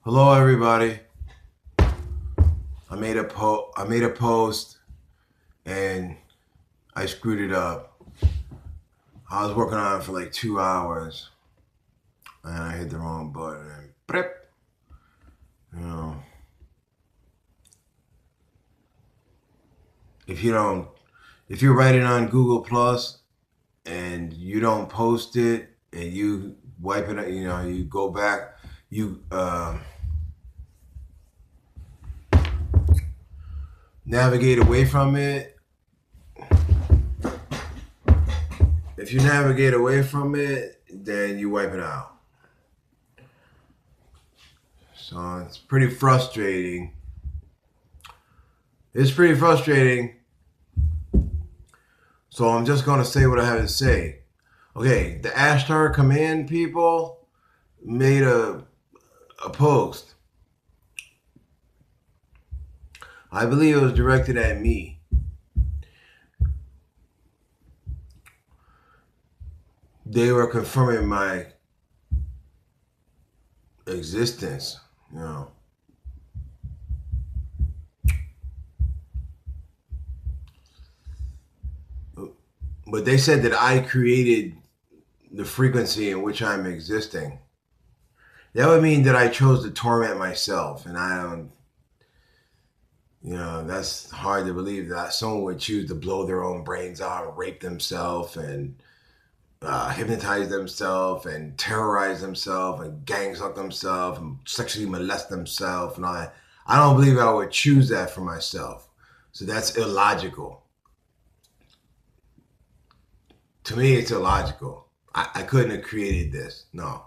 Hello, everybody. I made a post and I screwed it up. I was working on it for like 2 hours and I hit the wrong button and prep. You know, if you don't, if you're writing on Google Plus and you don't post it and you wipe it, you go back, you navigate away from it. If you navigate away from it, then you wipe it out. So it's pretty frustrating. It's pretty frustrating. So I'm just going to say what I have to say. Okay, the Ashtar Command people made a post. I believe it was directed at me. They were confirming my existence, you know. But they said that I created the frequency in which I'm existing. That would mean that I chose to torment myself, and I don't, that's hard to believe that someone would choose to blow their own brains out, rape themselves, and hypnotize themselves, and terrorize themselves, and gang suck themselves, and sexually molest themselves, and all that. I don't believe I would choose that for myself. So that's illogical. To me, it's illogical. I couldn't have created this. No.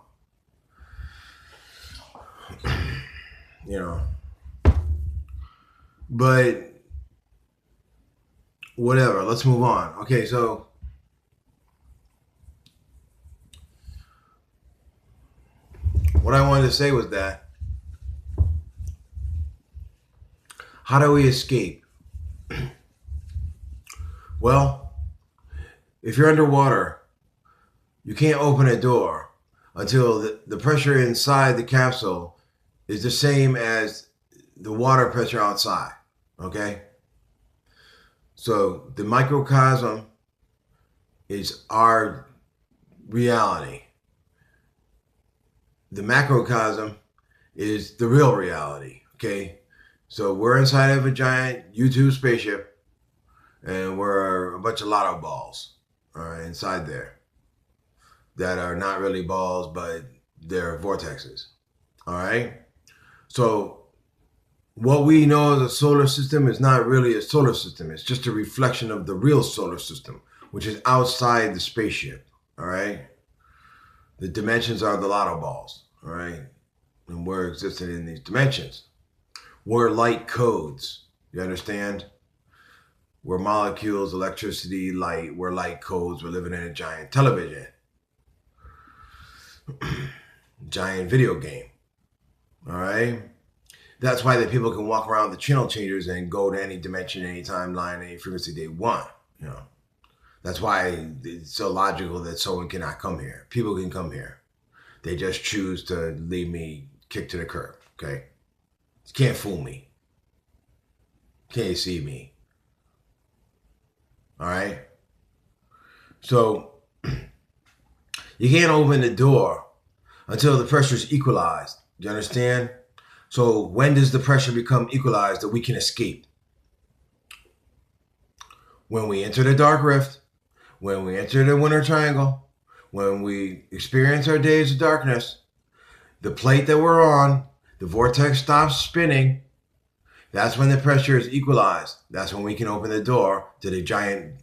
You know. But whatever. Let's move on. Okay, so what I wanted to say was that how do we escape? Well, if you're underwater, you can't open a door until the pressure inside the capsule is the same as the water pressure outside. Okay? So the microcosm is our reality. The macrocosm is the real reality. Okay? So we're inside of a giant U-2 spaceship and we're a bunch of lotto balls, all right, inside there that are not really balls, but they're vortexes. All right. So what we know as a solar system is not really a solar system. It's just a reflection of the real solar system, which is outside the spaceship. All right. The dimensions are the lotto balls. All right. And we're existing in these dimensions. We're light codes. You understand? We're molecules, electricity, light. We're light codes. We're living in a giant television. Giant video game. All right. That's why the people can walk around the channel changers and go to any dimension, any timeline, any frequency they want. You know, that's why it's so logical that someone cannot come here. People can come here. They just choose to leave me kicked to the curb. Okay, you can't fool me. Can't see me. All right. So you can't open the door until the pressure is equalized. You understand? So when does the pressure become equalized that we can escape? When we enter the dark rift, when we enter the winter triangle, when we experience our days of darkness, the plate that we're on, the vortex stops spinning. That's when the pressure is equalized. That's when we can open the door to the giant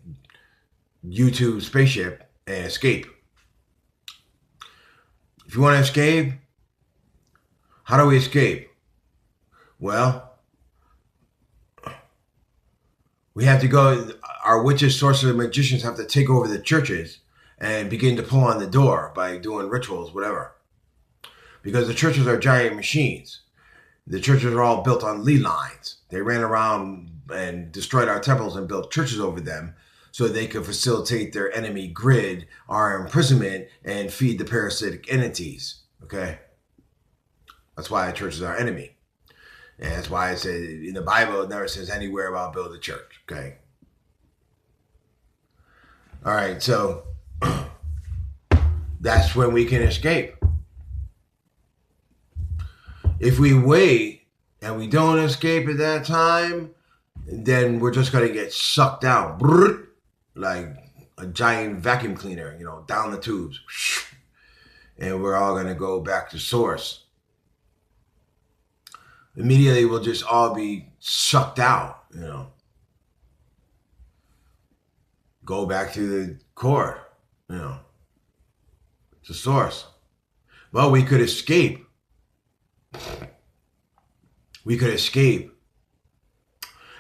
U-2 spaceship and escape. If you want to escape, how do we escape? Well, we have to go, our witches, sorcerers, and magicians have to take over the churches and begin to pull on the door by doing rituals, whatever. Because the churches are giant machines. The churches are all built on ley lines. They ran around and destroyed our temples and built churches over them so they could facilitate their enemy grid, our imprisonment, and feed the parasitic entities. Okay? That's why the church is our enemy. And that's why I said in the Bible, it never says anywhere about build a church. Okay. All right. So that's when we can escape. If we wait and we don't escape at that time, then we're just going to get sucked out like a giant vacuum cleaner, down the tubes. And we're all going to go back to source. Immediately, we'll just all be sucked out, Go back to the core, to source. Well, we could escape. We could escape.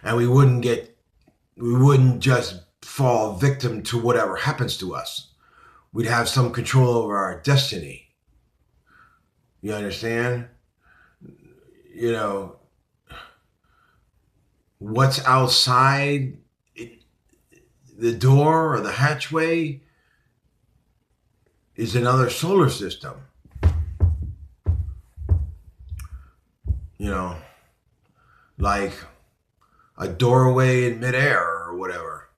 And we wouldn't just fall victim to whatever happens to us. We'd have some control over our destiny. You understand? What's outside the door or the hatchway is another solar system. Like a doorway in midair or whatever.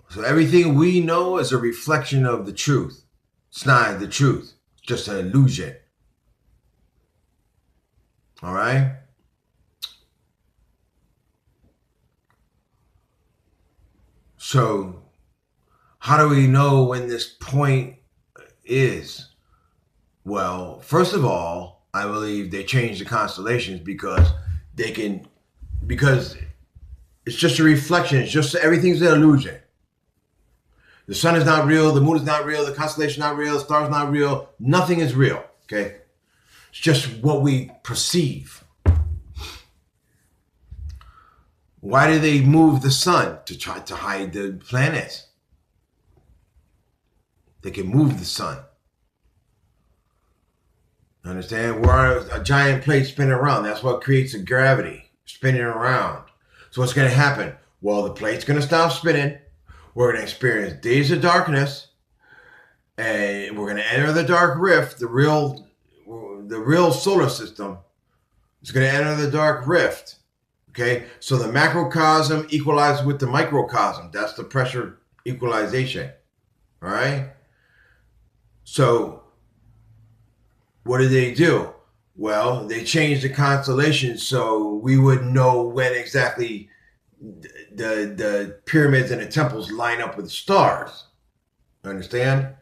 So everything we know is a reflection of the truth. It's not the truth. It's just an illusion. All right? So how do we know when this point is? Well, first of all, I believe they changed the constellations because it's just a reflection. It's just everything's an illusion. The sun is not real. The moon is not real. The constellation is not real. The star is not real. Nothing is real. Okay. It's just what we perceive. Why do they move the sun? To try to hide the planets. They can move the sun. Understand? We're a giant plate spinning around. That's what creates the gravity, spinning around. So what's going to happen? Well, the plate's going to stop spinning. We're going to experience days of darkness, and we're going to enter the dark rift. The real solar system is going to enter the dark rift. Okay, so the macrocosm equalizes with the microcosm. That's the pressure equalization. All right. So what did they do? Well, they changed the constellations so we would know when exactly the pyramids and the temples line up with the stars. Understand?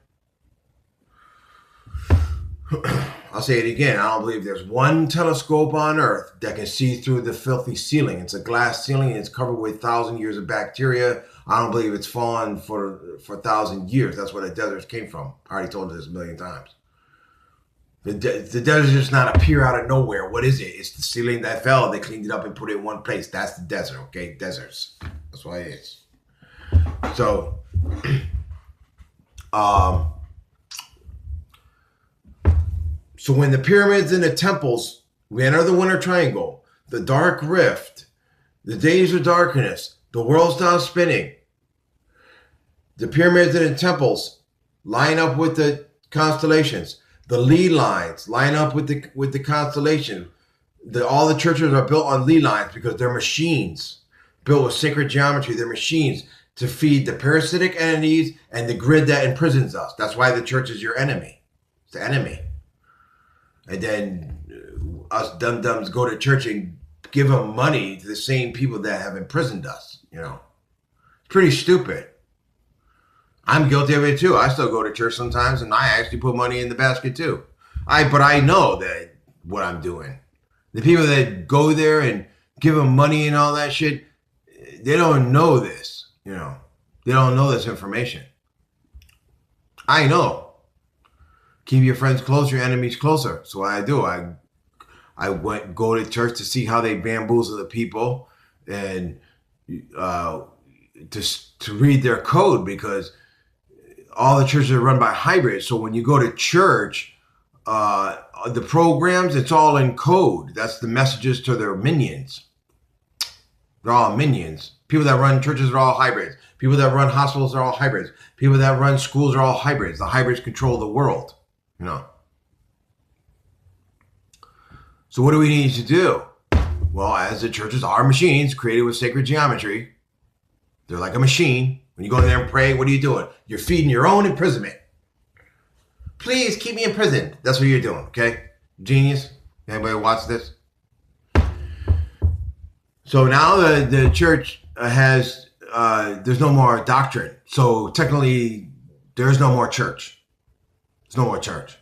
I'll say it again. I don't believe there's one telescope on Earth that can see through the filthy ceiling. It's a glass ceiling. And it's covered with 1,000 years of bacteria. I don't believe it's fallen for 1,000 years. That's where the deserts came from. I already told you this a million times. The desert does not appear out of nowhere. What is it? It's the ceiling that fell. They cleaned it up and put it in one place. That's the desert, okay? Deserts. That's why it is. So, so when the pyramids and the temples, we enter the winter triangle, the dark rift, the days of darkness, the world stops spinning. The pyramids and the temples line up with the constellations. The lead lines line up with the constellation. All the churches are built on lead lines because they're machines built with sacred geometry. They're machines to feed the parasitic entities and the grid that imprisons us. That's why the church is your enemy. It's the enemy. And then us dum-dums go to church and give them money to the same people that have imprisoned us. It's pretty stupid. I'm guilty of it too. I still go to church sometimes, and I actually put money in the basket too. But I know that what I'm doing. The people that go there and give them money and all that shit, they don't know this. They don't know this information. I know. Keep your friends closer, your enemies closer. So what I do, I go to church to see how they bamboozle the people and to read their code, because all the churches are run by hybrids. So when you go to church, the programs, it's all in code. That's the messages to their minions. they're all minions. People that run churches are all hybrids. People that run hospitals are all hybrids. People that run schools are all hybrids. The hybrids control the world, you know. So what do we need to do? Well, as the churches are machines created with sacred geometry, they're like a machine. When you go in there and pray, what are you doing? You're feeding your own imprisonment. Please keep me imprisoned. That's what you're doing, okay? Genius. Anybody watch this? So now the church has, there's no more doctrine. So technically, there's no more church. There's no more church.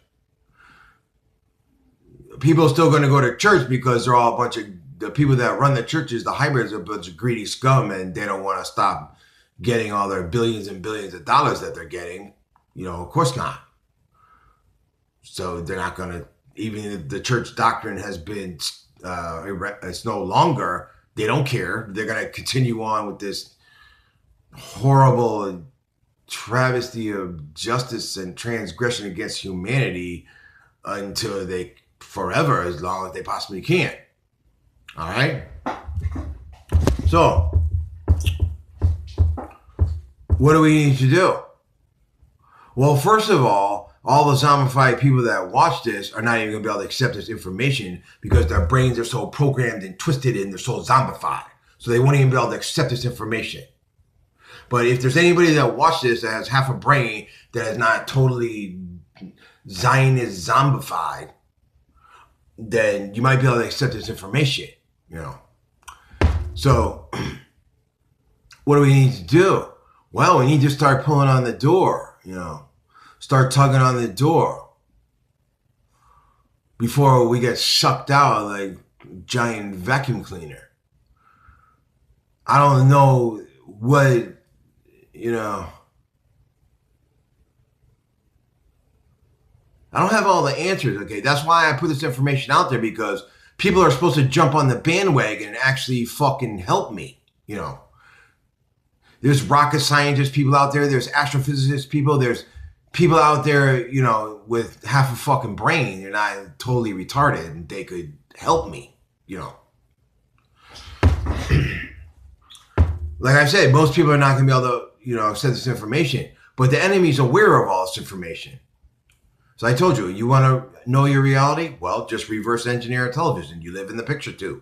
People are still going to go to church because they're all a bunch of, the people that run the churches, the hybrids, are a bunch of greedy scum, and they don't want to stop getting all their billions and billions of dollars that they're getting. You know, of course not. So they're not going to, even if the church doctrine has been, it's no longer, they don't care. They're going to continue on with this horrible travesty of justice and transgression against humanity until they, forever, as long as they possibly can. All right? So, what do we need to do? Well, first of all the zombified people that watch this are not even going to be able to accept this information because their brains are so programmed and twisted and they're so zombified. So they won't even be able to accept this information. But if there's anybody that watches this that has half a brain that is not totally Zionist zombified, then you might be able to accept this information, you know. So what do we need to do? Well, we need to start pulling on the door, you know. Start tugging on the door before we get sucked out like a giant vacuum cleaner. I don't know what, you know. I don't have all the answers, okay? That's why I put this information out there, because people are supposed to jump on the bandwagon and actually fucking help me, you know. There's rocket scientist people out there. There's astrophysicist people. There's people out there, you know, with half a fucking brain. They're not totally retarded and they could help me, you know. Like I said, most people are not going to be able to, you know, accept this information. But the enemy's aware of all this information. So I told you, you want to know your reality? Well, just reverse engineer a television. You live in the picture too.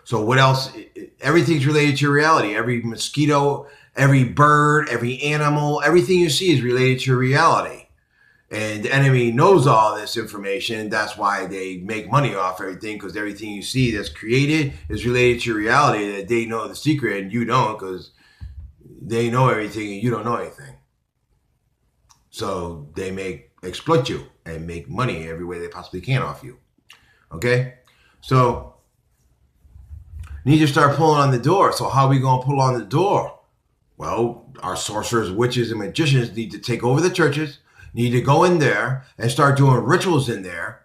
So what else? Everything's related to your reality. Every mosquito, every bird, every animal, everything you see is related to your reality. And the enemy knows all this information. That's why they make money off everything, because everything you see that's created is related to your reality. That they know the secret and you don't, because they know everything and you don't know anything. So they exploit you and make money every way they possibly can off you. Okay? So you need to start pulling on the door. So how are we going to pull on the door? Well, our sorcerers, witches, and magicians need to take over the churches, need to go in there and start doing rituals in there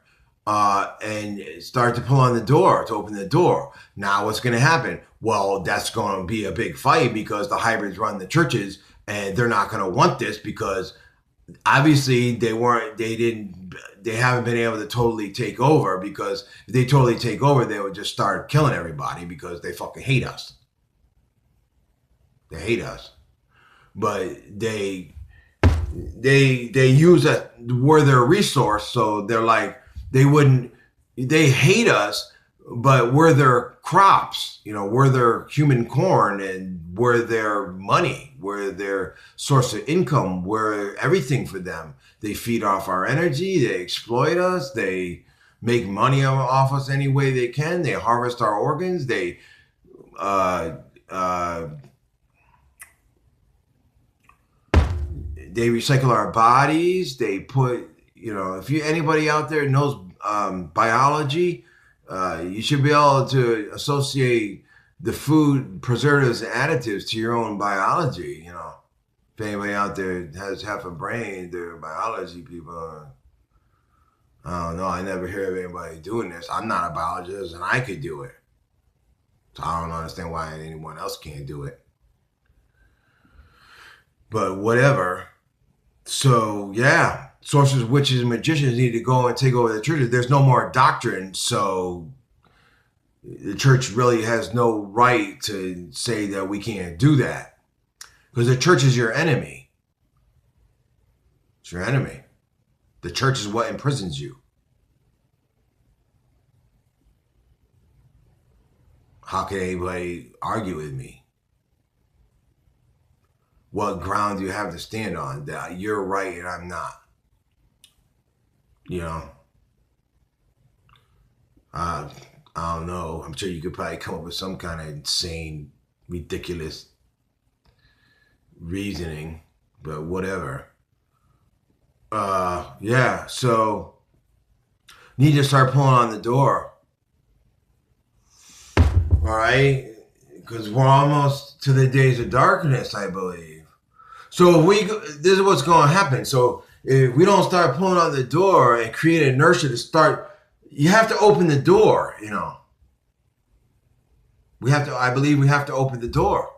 and start to pull on the door, to open the door. Now what's going to happen? Well, that's going to be a big fight because the hybrids run the churches and they're not going to want this, because obviously they haven't been able to totally take over, because if they totally take over, they would just start killing everybody because they fucking hate us. They hate us. But they use that, we're their resource, so they're like, they hate us, but we're their crops, you know, we're their human corn, and we're their money, we're their source of income, we're everything for them. They feed off our energy, they exploit us, they make money off us any way they can, they harvest our organs, they recycle our bodies. They put, you know, if anybody out there knows biology, you should be able to associate the food preservatives and additives to your own biology. You know, if anybody out there has half a brain, they're biology people. I don't know. I never hear of anybody doing this. I'm not a biologist, and I could do it. So I don't understand why anyone else can't do it. But whatever. So yeah, sorcerers, witches, and magicians need to go and take over the churches. There's no more doctrine, so the church really has no right to say that we can't do that, because the church is your enemy. It's your enemy. The church is what imprisons you. How can anybody argue with me? What ground do you have to stand on that you're right and I'm not? You know, I don't know. I'm sure you could probably come up with some kind of insane, ridiculous reasoning, but whatever. Yeah, so need to start pulling on the door. All right, because we're almost to the days of darkness, I believe. So this is what's going to happen. So if we don't start pulling on the door and create inertia to start, you have to open the door. You know, we have to. I believe we have to open the door,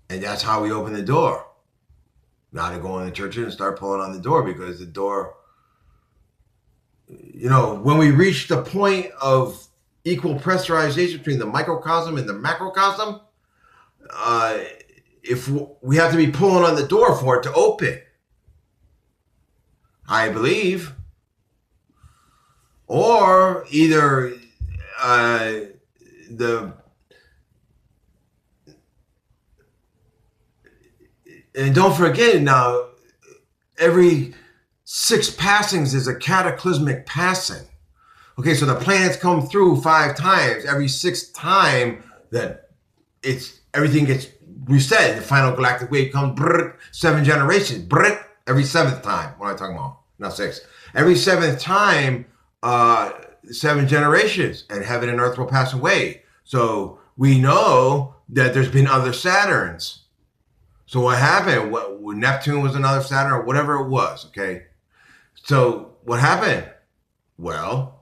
and that's how we open the door. Not to go in the churches and start pulling on the door, because the door, you know, when we reach the point of equal pressurization between the microcosm and the macrocosm, if we have to be pulling on the door for it to open, I believe, or either and don't forget now, every 6 passings is a cataclysmic passing. Okay, so the planets come through 5 times. Every 6th time that everything gets reset, the final galactic wave comes, 7 generations, every 7th time. What am I talking about? Not 6. Every 7th time, 7 generations, and heaven and earth will pass away. So we know that there's been other Saturns. So what happened? Neptune was another Saturn, or whatever it was, okay? So what happened? Well,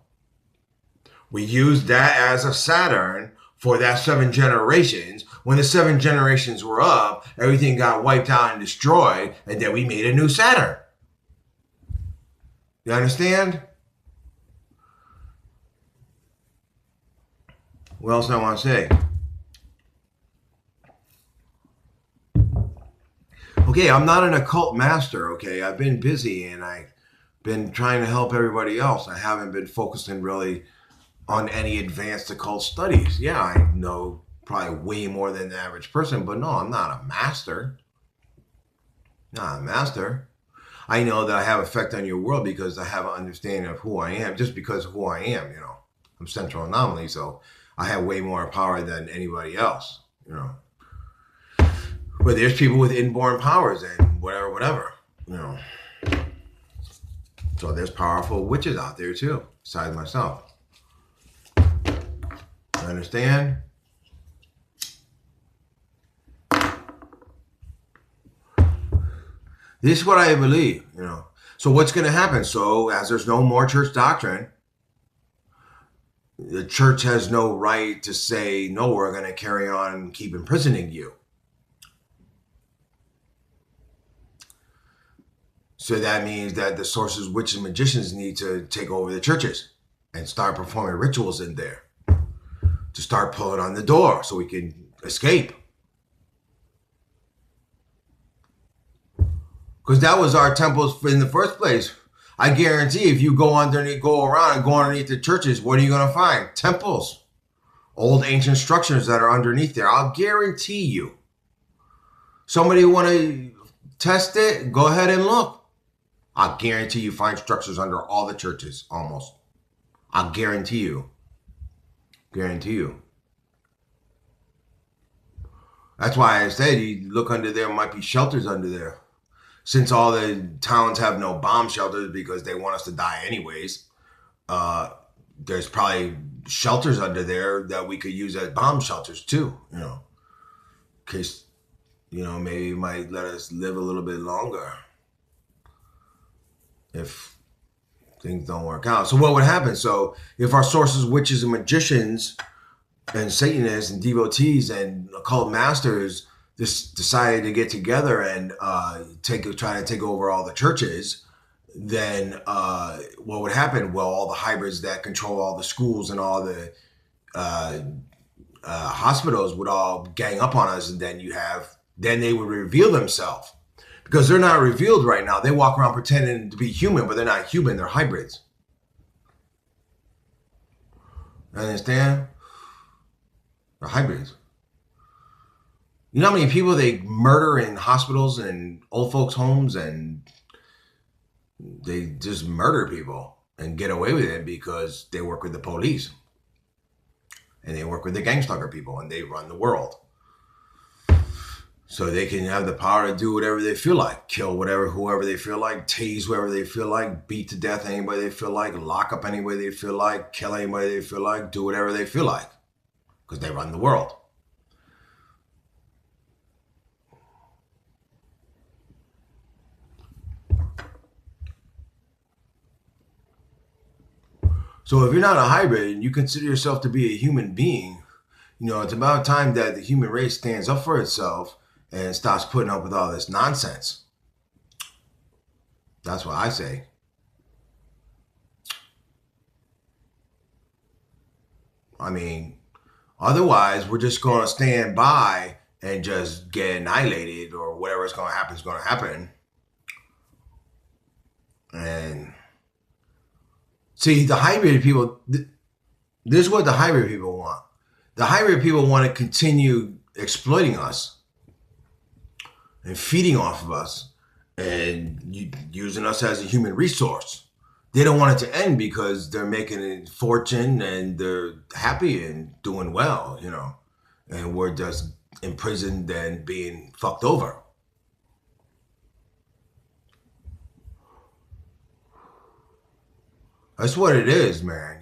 we used that as a Saturn for that 7 generations. When the 7 generations were up, everything got wiped out and destroyed, and then we made a new Saturn. You understand? What else do I want to say? Okay, I'm not an occult master, okay? I've been busy and I've been trying to help everybody else. I haven't been focusing really on any advanced occult studies. Yeah, I know probably way more than the average person, but no, I'm not a master. Not a master. I know that I have effect on your world because I have an understanding of who I am, just because of who I am, you know. I'm Central Anomaly, so I have way more power than anybody else, you know. But there's people with inborn powers and whatever, you know. So there's powerful witches out there too, besides myself. You understand? This is what I believe, you know. So what's going to happen? So as there's no more church doctrine, the church has no right to say, no, we're going to carry on and keep imprisoning you. So that means that the sorcerers, witches, and magicians need to take over the churches and start performing rituals in there to start pulling on the door so we can escape. Because that was our temples in the first place. I guarantee if you go around and go underneath the churches, what are you going to find? Temples. Old ancient structures that are underneath there. I'll guarantee you. Somebody want to test it? Go ahead and look. I guarantee you find structures under all the churches, almost. I guarantee you. Guarantee you. That's why I said you look under there, might be shelters under there. Since all the towns have no bomb shelters because they want us to die anyways, there's probably shelters under there that we could use as bomb shelters too, you know. In case, you know, maybe it might let us live a little bit longer if things don't work out. So what would happen? So if our sorcerers, witches, and magicians and Satanists and devotees and occult masters just decided to get together and try to take over all the churches, then what would happen? Well, all the hybrids that control all the schools and all the hospitals would all gang up on us, and then they would reveal themselves because they're not revealed right now. They walk around pretending to be human, but they're not human. They're hybrids. Understand? They're hybrids. You know how many people they murder in hospitals and old folks' homes, and they just murder people and get away with it because they work with the police and they work with the gangstalker people and they run the world. So they can have the power to do whatever they feel like, kill whoever they feel like, tase whoever they feel like, beat to death anybody they feel like, lock up anybody they feel like, kill anybody they feel like, do whatever they feel like, because they run the world. So if you're not a hybrid and you consider yourself to be a human being, it's about time that the human race stands up for itself and stops putting up with all this nonsense. That's what I say. I mean, otherwise, we're just going to stand by and just get annihilated, or whatever's going to happen is going to happen. And see, the hybrid people, this is what the hybrid people want. The hybrid people want to continue exploiting us and feeding off of us and using us as a human resource. They don't want it to end because they're making a fortune and they're happy and doing well, and we're just imprisoned and being fucked over. That's what it is, man.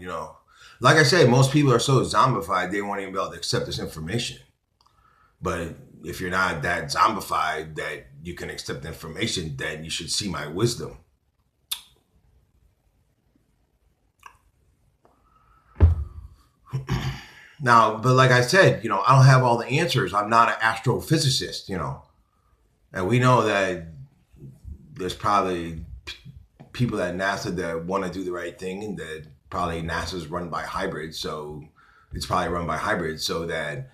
Like I said, most people are so zombified they won't even be able to accept this information. But if you're not that zombified that you can accept information, then you should see my wisdom. Now, but like I said, I don't have all the answers. I'm not an astrophysicist, and we know that there's probably people at NASA that want to do the right thing, and that probably NASA's run by hybrids, so it's probably run by hybrids so that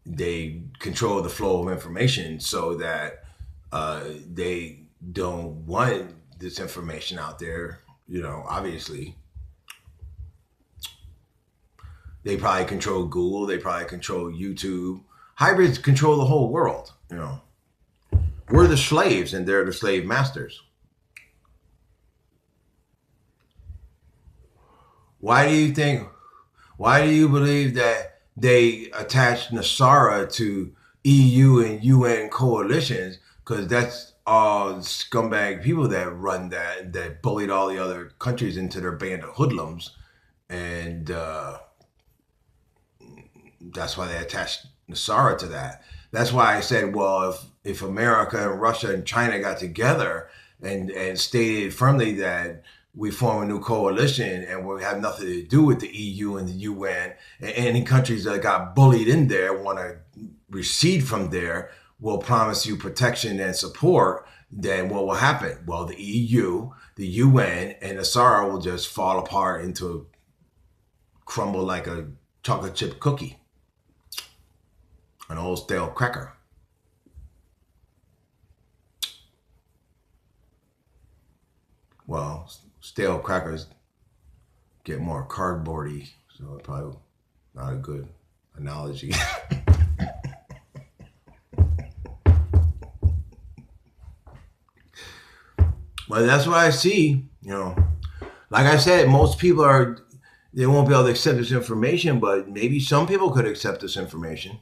they control the flow of information so that they don't want this information out there, obviously. They probably control Google, they probably control YouTube. Hybrids control the whole world, We're the slaves and they're the slave masters. Why do you believe that they attach Nasara to EU and UN coalitions? Because that's all scumbag people that run that bullied all the other countries into their band of hoodlums. And that's why they attached Nasara to that. That's why I said, well, if America and Russia and China got together and stated firmly that we form a new coalition and we have nothing to do with the EU and the UN, and any countries that got bullied in there want to recede from there, will promise you protection and support, then what will happen? Well, the EU, the UN, and the SARA will just fall apart into crumble like a chocolate chip cookie, an old stale cracker. Well, stale crackers get more cardboardy, so it's probably not a good analogy. But that's what I see, Like I said, most people they won't be able to accept this information, but maybe some people could accept this information.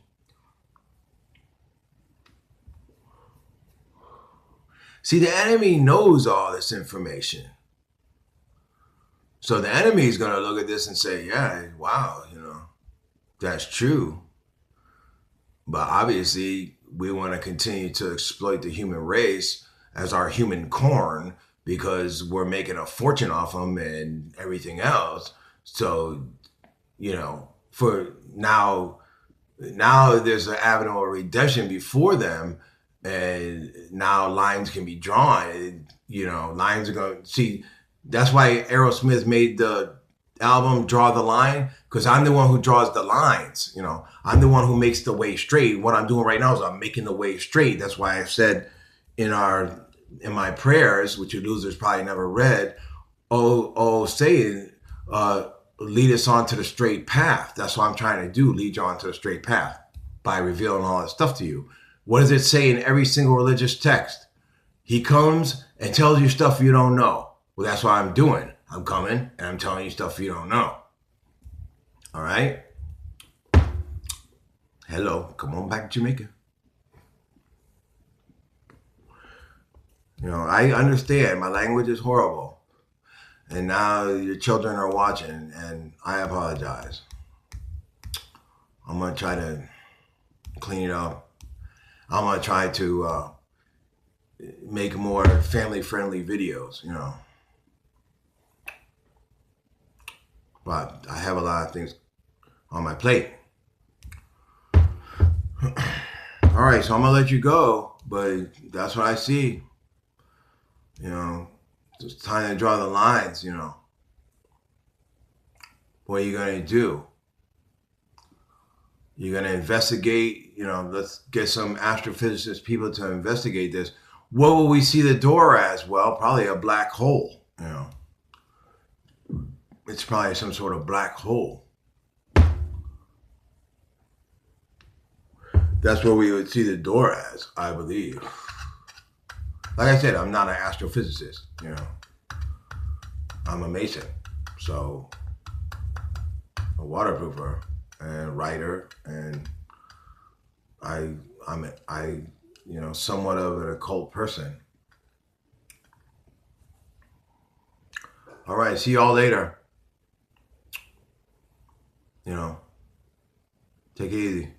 See, the enemy knows all this information. So the enemy is going to look at this and say, yeah, wow, that's true. But obviously, we want to continue to exploit the human race as our human corn because we're making a fortune off them and everything else. So, for now there's an avenue of redemption before them, and now lines can be drawn. Lines are going to see. That's why Aerosmith made the album Draw the Line, because I'm the one who draws the lines. You know, I'm the one who makes the way straight. What I'm doing right now is I'm making the way straight. That's why I said in my prayers, which you losers probably never read, Satan, lead us onto the straight path. That's what I'm trying to do, lead you onto the straight path by revealing all that stuff to you. What does it say in every single religious text? He comes and tells you stuff you don't know. Well, that's what I'm doing. I'm coming and I'm telling you stuff you don't know. All right? Hello, come on back to Jamaica. You know, I understand my language is horrible. And now your children are watching, and I apologize. I'm going to try to clean it up. I'm going to try to make more family-friendly videos, you know. But I have a lot of things on my plate. All right, so I'm going to let you go, but that's what I see. You know, it's time to draw the lines, you know. What are you going to do? You're going to investigate, you know, let's get some astrophysicist people to investigate this. What will we see the door as? Well, probably a black hole, you know. It's probably some sort of black hole. That's what we would see the door as, I believe. Like I said, I'm not an astrophysicist, you know. I'm a Mason, so a waterproofer and writer, and I'm you know, somewhat of an occult person. All right, see y'all later. You know, take it easy.